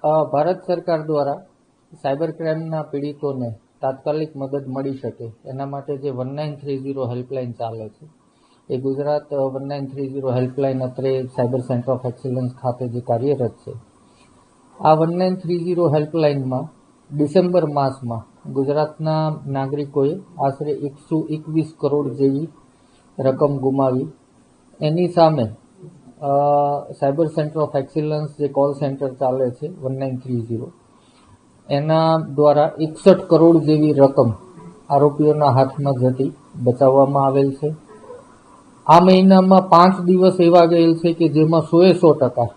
ભારત સરકાર દ્વારા સાયબર ક્રાઇમના પીડિતોને તાત્કાલિક મદદ મળી શકે એના માટે જે 1930 હેલ્પલાઇન ચાલે છે એ ગુજરાત 1930 હેલ્પલાઇન અત્રે સાયબર સેન્ટર ઓફ એક્સલન્સ ખાતે જે કાર્યરત છે. આ 1930 હેલ્પલાઇનમાં ડિસેમ્બર માસમાં ગુજરાતના નાગરિકોએ આશરે 121 કરોડ જેવી રકમ ગુમાવી. એની સામે સાયબર સેન્ટર ઓફ એક્સલન્સ જે કોલ સેન્ટર ચાલે છે 1930 એના દ્વારા 61 કરોડ જેવી રકમ આરોપીઓના હાથમાં જતી બચાવવામાં આવેલ છે. આ મહિનામાં 5 દિવસ એવા ગયેલ છે કે જેમાં 100%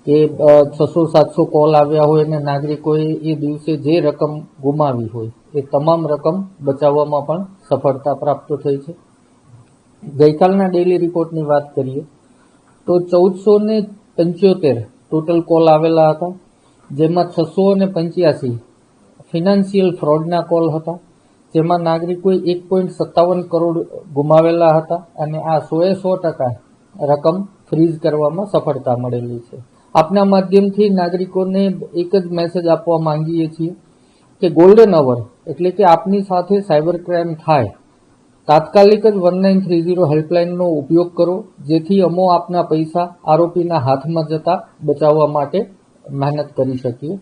કે 600-700 કોલ આવ્યા હોય અને નાગરિકોએ એ દિવસે જે રકમ ગુમાવી હોય એ તમામ રકમ બચાવવામાં પણ સફળતા પ્રાપ્ત થઈ છે. ગઈકાલના ડેઇલી રિપોર્ટની વાત કરીએ તો 1475 ટોટલ કોલ આવેલા હતા, જેમાં 685 ફિનાન્શિયલ ફ્રોડના કોલ હતા, જેમાં નાગરિકોએ 1.57 કરોડ ગુમાવેલા હતા અને આ 100% રકમ ફ્રીઝ કરવામાં સફળતા મળેલી છે. આપના માધ્યમથી નાગરિકોને એક જ મેસેજ આપવા માંગીએ છીએ કે ગોલ્ડન અવર એટલે કે આપની સાથે સાયબર ક્રાઇમ થાય તાત્કાલિક જ 1930 હેલ્પલાઇનનો ઉપયોગ કરો, જેથી આપના પૈસા આરોપીના હાથમાં જતા બચાવવા માટે મહેનત કરી શકીએ.